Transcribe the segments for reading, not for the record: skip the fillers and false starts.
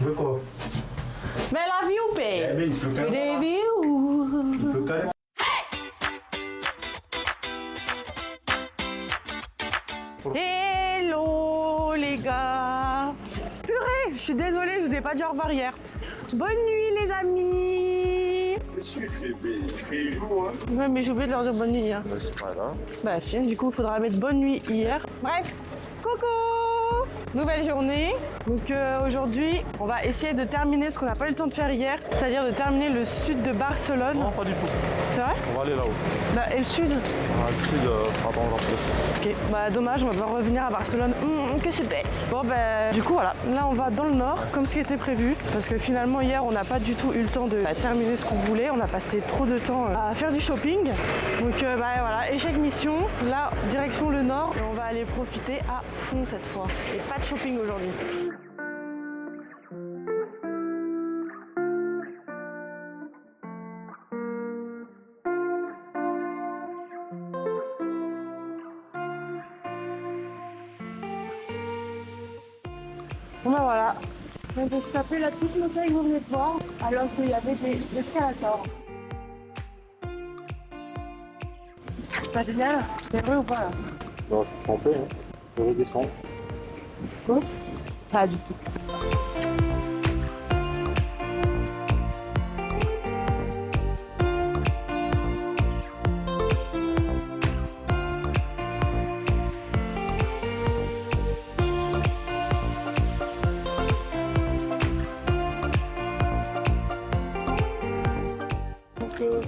De quoi? Mais la vie ou paye? Mais il pleut Mais carrément. des vies ou... Il pleut carrément. Hello les gars. Purée, je suis désolée, je vous ai pas dit au revoir hier. Bonne nuit les amis. Qu'est-ce que tu fais jour, hein? Ouais, mais j'ai oublié de leur dire bonne nuit hier. Mais c'est pas grave. Bah si, du coup il faudra mettre bonne nuit hier. Bref, coucou. Nouvelle journée. Donc aujourd'hui, on va essayer de terminer ce qu'on n'a pas eu le temps de faire hier, c'est-à-dire de terminer le sud de Barcelone. Non, pas du tout. C'est vrai? On va aller là-haut. Bah et le sud? Ah, le sud, attends, on va faire. Ok, bah dommage, on va devoir revenir à Barcelone. Que c'est bête. Bon bah du coup voilà, là on va dans le nord comme ce qui était prévu. Parce que finalement hier on n'a pas du tout eu le temps de terminer ce qu'on voulait. On a passé trop de temps à faire du shopping. Donc bah voilà, échec mission. Là, direction le nord et on va aller profiter à fond cette fois. Et pas de shopping aujourd'hui. Bon ben voilà, on va se taper la petite montagne que vous venez de voir, alors qu'il y avait des escalators. C'est pas génial? C'est vrai ou pas là? Non, je suis trempé, hein. Je redescends. Quoi? Pas du tout.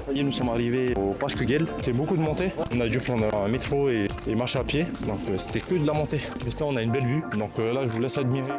Ça y est, nous sommes arrivés au Parc Güell. C'est beaucoup de montées. On a dû prendre un métro et marcher à pied. Donc c'était que de la montée. Mais sinon, on a une belle vue. Donc là, je vous laisse admirer.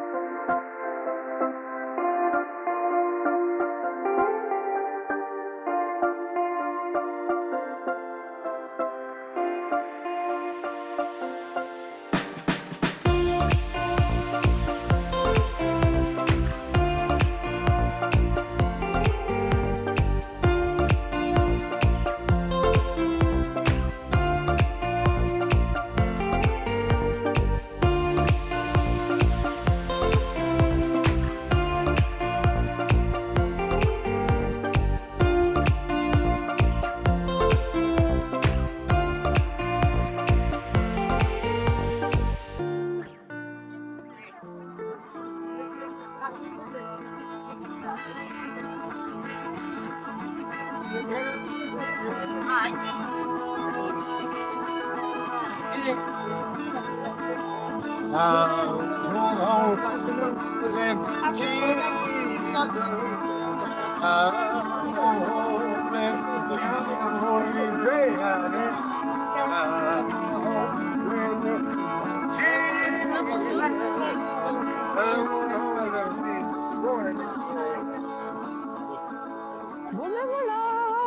Bon ben voilà,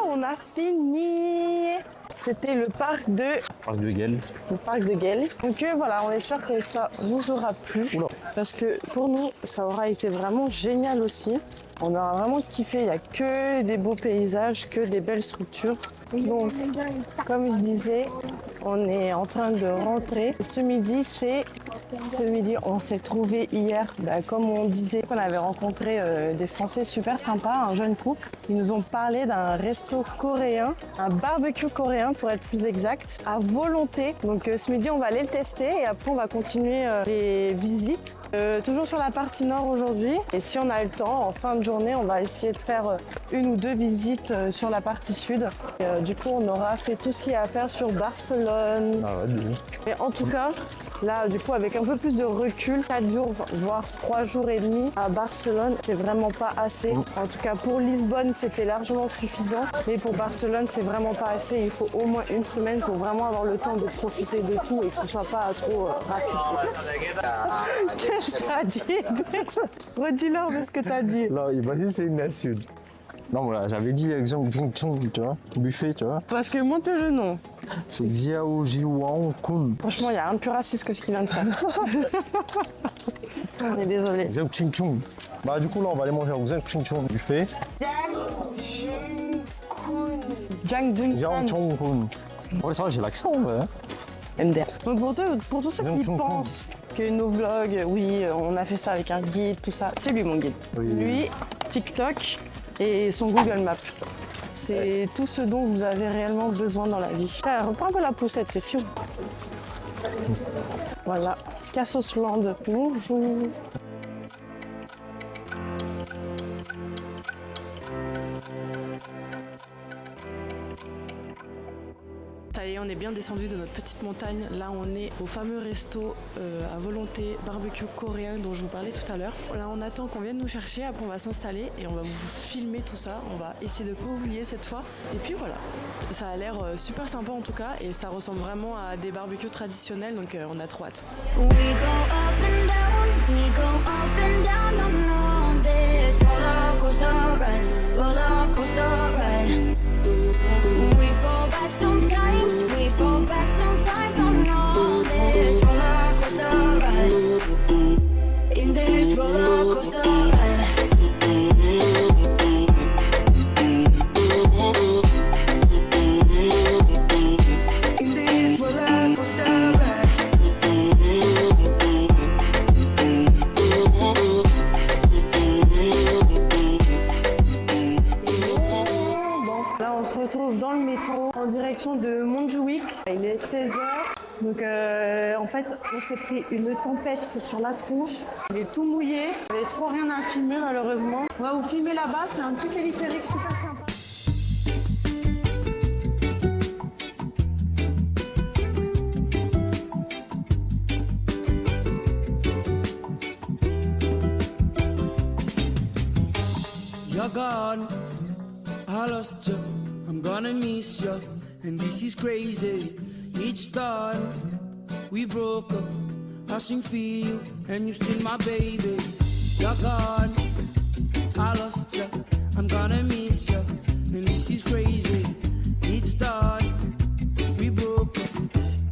on a fini. C'était le parc de Güell. Güell. Donc voilà, on espère que ça vous aura plu. Oula. Parce que pour nous, ça aura été vraiment génial aussi. On aura vraiment kiffé, il n'y a que des beaux paysages, que des belles structures. Donc, comme je disais, on est en train de rentrer. Ce midi, on s'est trouvé hier, comme on disait, qu'on avait rencontré des Français super sympas, un jeune couple. Ils nous ont parlé d'un resto coréen, un barbecue coréen pour être plus exact, à volonté. Donc ce midi, on va aller le tester et après, on va continuer les visites. Toujours sur la partie nord aujourd'hui. Et si on a le temps, en fin de journée, on va essayer de faire une ou deux visites sur la partie sud. Et, du coup, on aura fait tout ce qu'il y a à faire sur Barcelone. Ah ouais, Mais en tout cas, là, du coup, avec un peu plus de recul, 4 jours, voire 3 jours et demi à Barcelone, c'est vraiment pas assez. En tout cas, pour Lisbonne, c'était largement suffisant. Mais pour Barcelone, c'est vraiment pas assez. Il faut au moins une semaine pour vraiment avoir le temps de profiter de tout et que ce soit pas trop rapide. Qu'est-ce que t'as dit? Redis-leur ce que t'as dit. là, imagine, c'est une insulte. Non, voilà, j'avais dit exemple Chong, tu vois, buffet, tu vois. Parce que montre le nom. C'est Xiao Jiwang Kun. Franchement, il y a rien de plus raciste que ce qu'il vient de faire. On est désolé. Xiao Ching Chung. Bah, du coup, là, on va aller manger au Xiao Ching Chung buffet. Jang Jung Xiao Chong Kun. Ouais, ça va, j'ai l'accent, ouais. MDR. Donc pour tous ceux qui pensent que nos vlogs, oui, on a fait ça avec un guide, tout ça, c'est lui mon guide. Oui. Lui, TikTok et son Google Maps. C'est tout ce dont vous avez réellement besoin dans la vie. Tiens, reprends un peu la poussette, c'est fiou. Voilà, Cassosland, bonjour. Ça y est, on est bien descendu de notre petite montagne. Là, on est au fameux resto à volonté barbecue coréen dont je vous parlais tout à l'heure. Là, on attend qu'on vienne nous chercher. Après, on va s'installer et on va vous filmer tout ça. On va essayer de ne pas oublier cette fois. Et puis voilà. Ça a l'air super sympa en tout cas et ça ressemble vraiment à des barbecues traditionnels. Donc, on a trop hâte. We go up and down, we go up and down on this roller coaster ride, roller coaster ride. We fall back sometimes, we fall back sometimes on this roller coaster ride. In this roller coaster ride. In this roller coaster ride. Là, on se retrouve dans le métro en direction de Montjuïc. Il est 16h. Donc, en fait, on s'est pris une tempête sur la tronche. Il est tout mouillé. Il n'y avait trop rien à filmer, malheureusement. On va vous filmer là-bas. C'est un petit téléphérique super sympa. You're gone, I lost you, I'm gonna miss you, and this is crazy. Each time we broke up, I sing for you, and you're still my baby. You're gone, I lost you, I'm gonna miss you, and this is crazy. Each time we broke up,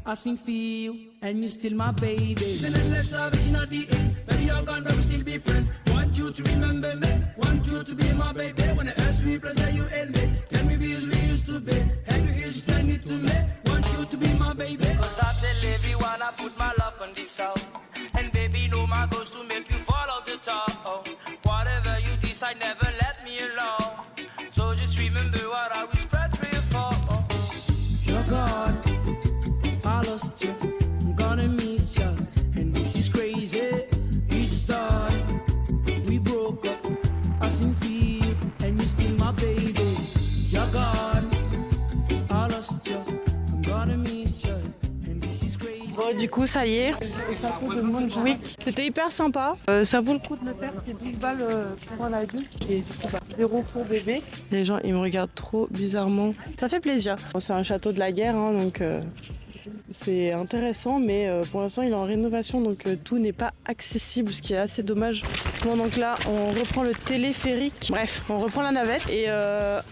I sing for you, and you're still my baby. It's an endless love, it's not the end. Maybe you're gone, but we still be friends. Want you to remember me, want you to be my baby. When I ask me, pleasure you end me. Tell me be as we used to be. Have you here, just stand it to me. Want you to be my baby. Cause I tell everyone I put my love on this song. And baby, know my goals to make you fall off the top. Oh, whatever you decide, never let me alone. So just remember what I whispered for you for. Oh. You're gone, I lost you, I'm gonna miss you, and this is crazy. Each time we broke up, I sing for you, and you're still my baby. You're gone, I lost you, I'm gonna miss you, and this is crazy. Bon, du coup, ça y est, le château de Montjuïc. C'était hyper sympa. Ça vaut le coup de le faire. C'est 12 balles pour un adulte et du coup, 0 pour bébé. Les gens, ils me regardent trop bizarrement. Ça fait plaisir. Bon, c'est un château de la guerre, hein, donc c'est intéressant, mais pour l'instant, il est en rénovation, donc tout n'est pas accessible, ce qui est assez dommage. Bon, donc là, on reprend le téléphérique. Bref, on reprend la navette et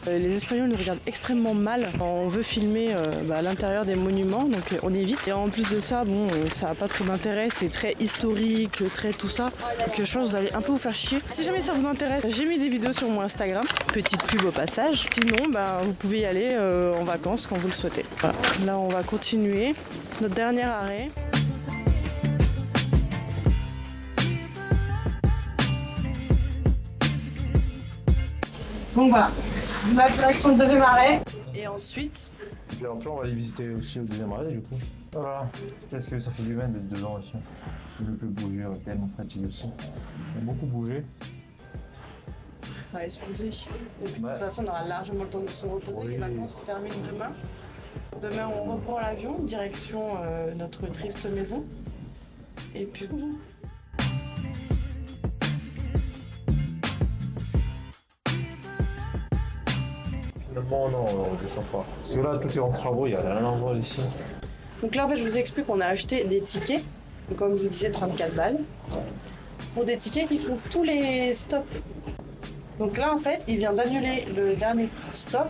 les Espagnols nous regardent extrêmement mal. On veut filmer à l'intérieur des monuments, donc on évite. Et en plus de ça, bon, ça n'a pas trop d'intérêt, c'est très historique, très tout ça. Donc je pense que vous allez un peu vous faire chier. Si jamais ça vous intéresse, j'ai mis des vidéos sur mon Instagram. Petite pub au passage. Sinon, vous pouvez y aller en vacances quand vous le souhaitez. Voilà. Là, on va continuer. Notre dernier arrêt. Donc voilà, la direction de deuxième arrêt. Et ensuite... Puis après, on va aller visiter aussi au deuxième arrêt du coup. Voilà, qu'est-ce que ça fait du bien d'être devant aussi. Je ne peux plus bouger, tellement fatigué aussi. On a beaucoup bougé. On va aller se poser. Et puis de toute façon, on aura largement le temps de se reposer. Les vacances se terminent demain. Demain, on reprend l'avion, direction notre triste maison. Et puis... Finalement, non, on ne descend pas. Parce que là, tout est en travaux, il n'y a rien à voir ici. Donc là, en fait, je vous explique qu'on a acheté des tickets. Comme je vous disais, 34 balles. Pour des tickets qui font tous les stops. Donc là, en fait, il vient d'annuler le dernier stop.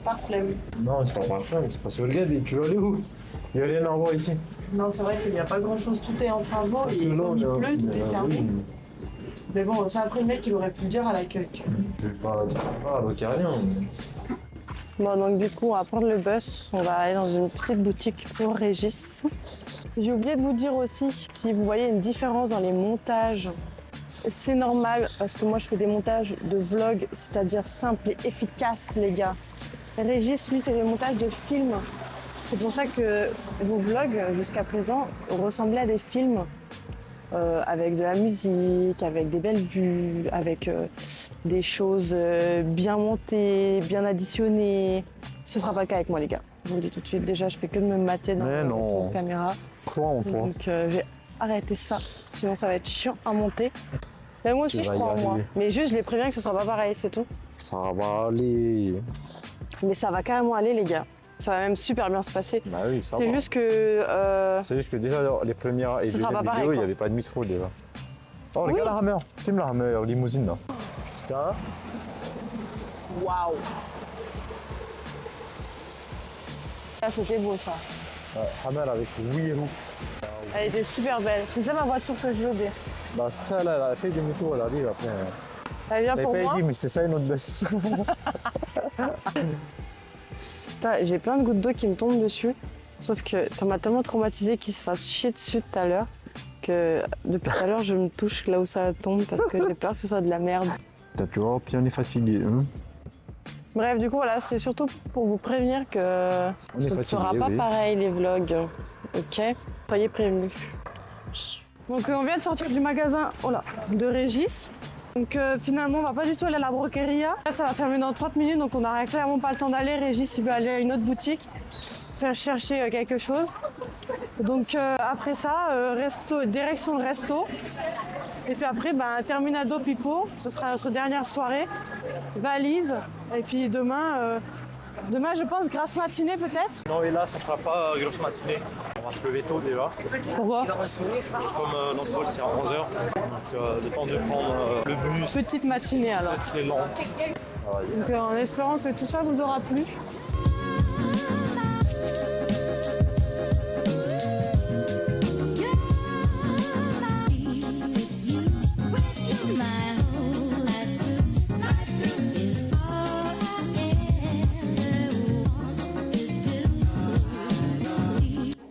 Par flemme. Non, c'est pas par flemme, c'est parce que le gars, tu vas aller où? Il y a rien à voir ici. Non, c'est vrai qu'il n'y a pas grand chose, tout est en travaux Parce et que là, comme il pleut, tout est fermé. oui. Mais bon, c'est après le mec, il aurait pu le dire à l'accueil. Je vais pas dire pas, donc il n'y a rien. Bon, donc du coup, on va prendre le bus. On va aller dans une petite boutique pour Régis. J'ai oublié de vous dire aussi, si vous voyez une différence dans les montages, c'est normal parce que moi je fais des montages de vlog, c'est-à-dire simples et efficaces, les gars. Régis, lui, fait des montages de films. C'est pour ça que vos vlogs, jusqu'à présent, ressemblaient à des films. Avec de la musique, avec des belles vues, avec des choses bien montées, bien additionnées. Ce sera pas le cas avec moi, les gars. Je vous le dis tout de suite. Déjà, je fais que de me mater dans Mais non. la caméra. Crois en toi. Donc, je vais arrêter ça. Sinon, ça va être chiant à monter. Mais moi aussi, Tu je vas y crois en moi. arriver. Mais juste, je les préviens que ce sera pas pareil, c'est tout. Ça va aller. Mais ça va carrément aller, les gars. Ça va même super bien se passer. Bah oui, ça va. C'est juste que... C'est juste que déjà, les premières et Ce sera deuxièmes pas pareil, vidéos, il n'y quoi. avait pas de micro déjà. Oh, Oui. regarde la Hammer. Filme la Hammer, limousine là. Putain. Waouh. Ah, c'était beau, ça. Ouais, Hammer avec 8 roues. Elle était super belle. C'est ça ma voiture que je veux dire. Bah, ça, là, elle a fait demi-tour, elle arrive après. Elle vient J'avais pour pas moi. dit, mais c'est ça une autre bus. Putain, j'ai plein de gouttes d'eau qui me tombent dessus. Sauf que ça m'a tellement traumatisé qu'il se fasse chier dessus tout à l'heure que depuis tout à l'heure je me touche là où ça tombe parce que j'ai peur que ce soit de la merde. Tu vois, puis on est fatigué. Hein. Bref, du coup voilà, c'était surtout pour vous prévenir que On est ce ne fatigué, sera pas oui. pareil les vlogs. Ok, soyez prévenus. Donc on vient de sortir du magasin de Régis. Donc finalement on va pas du tout aller à la Broqueria. Là ça va fermer dans 30 minutes donc on n'aura clairement pas le temps d'aller. Régis il veut aller à une autre boutique, faire chercher quelque chose. Donc après ça, direction le resto. Et puis après, terminado pipo, ce sera notre dernière soirée. Valise. Et puis demain, je pense grasse matinée peut-être. Non, et là, ça sera pas grosse matinée. On va se lever tôt déjà. Pourquoi? Comme notre vol, c'est à 11h. Donc, le temps de prendre le bus, Petite matinée alors. c'est lent. Donc en espérant que tout ça vous aura plu.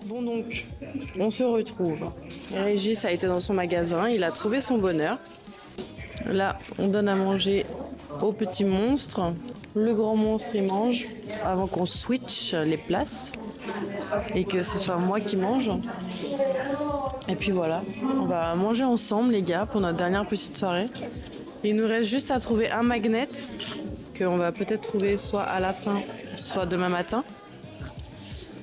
Bon donc, on se retrouve. Régis a été dans son magasin, il a trouvé son bonheur. Là, on donne à manger au petit monstre. Le grand monstre, il mange avant qu'on switch les places et que ce soit moi qui mange. Et puis voilà, on va manger ensemble les gars pour notre dernière petite soirée. Il nous reste juste à trouver un magnet qu'on va peut-être trouver soit à la fin, soit demain matin.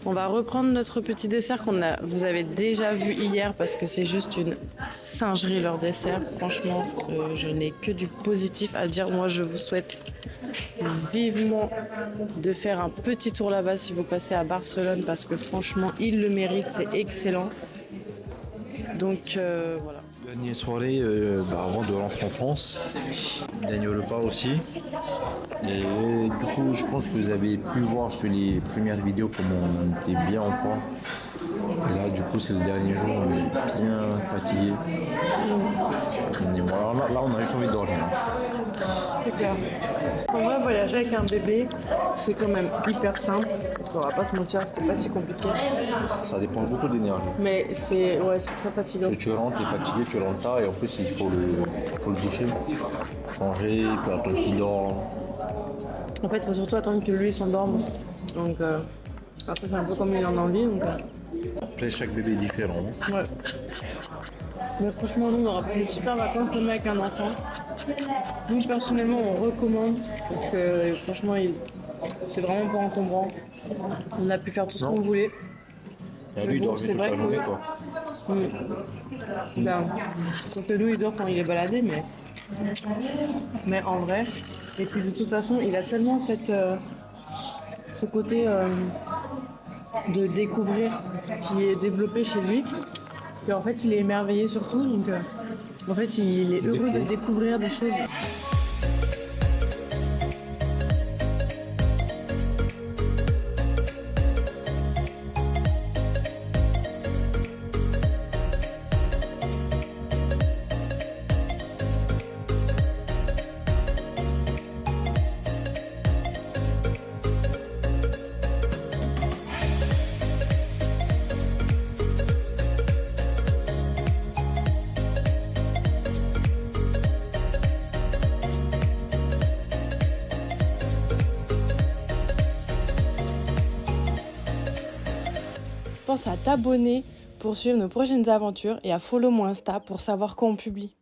On va reprendre notre petit dessert vous avez déjà vu hier parce que c'est juste une singerie leur dessert. Franchement, je n'ai que du positif à dire. Moi, je vous souhaite vivement de faire un petit tour là-bas si vous passez à Barcelone parce que franchement, ils le méritent. C'est excellent. Donc voilà. Dernière soirée avant de rentrer en France. Dernier repas aussi. Et du coup, je pense que vous avez pu voir sur les premières vidéos comment on était bien en forme. Et là, du coup, c'est le dernier jour, on est bien fatigué. Et voilà, là, on a juste envie de dormir. Super. En vrai, voyager avec un bébé, c'est quand même hyper simple. On va pas se mentir, c'était pas si compliqué. Ça dépend beaucoup d'énergie. Mais c'est très fatigant. Si tu rentres, tu es fatigué, tu rentres tard et en plus, il faut le doucher, changer, puis attendre qu'il dort. En fait, il faut surtout attendre que lui s'endorme. Donc après, c'est un peu comme il en a envie. Donc, Après, chaque bébé est différent. ouais. Mais franchement, nous, on aura pris de super vacances même avec un enfant. Nous, personnellement, on recommande parce que franchement, c'est vraiment pas encombrant. On a pu faire tout ce qu'on voulait. Et lui, il bon, dort c'est toute vrai la que- journée, quoi. Donc nous, il dort quand il est baladé, mais en vrai. Et puis de toute façon, il a tellement ce côté de découvrir qui est développé chez lui qu'en fait, il est émerveillé surtout. Donc en fait, il est heureux de découvrir des choses. pense à t'abonner pour suivre nos prochaines aventures et à follow mon Insta pour savoir quand on publie.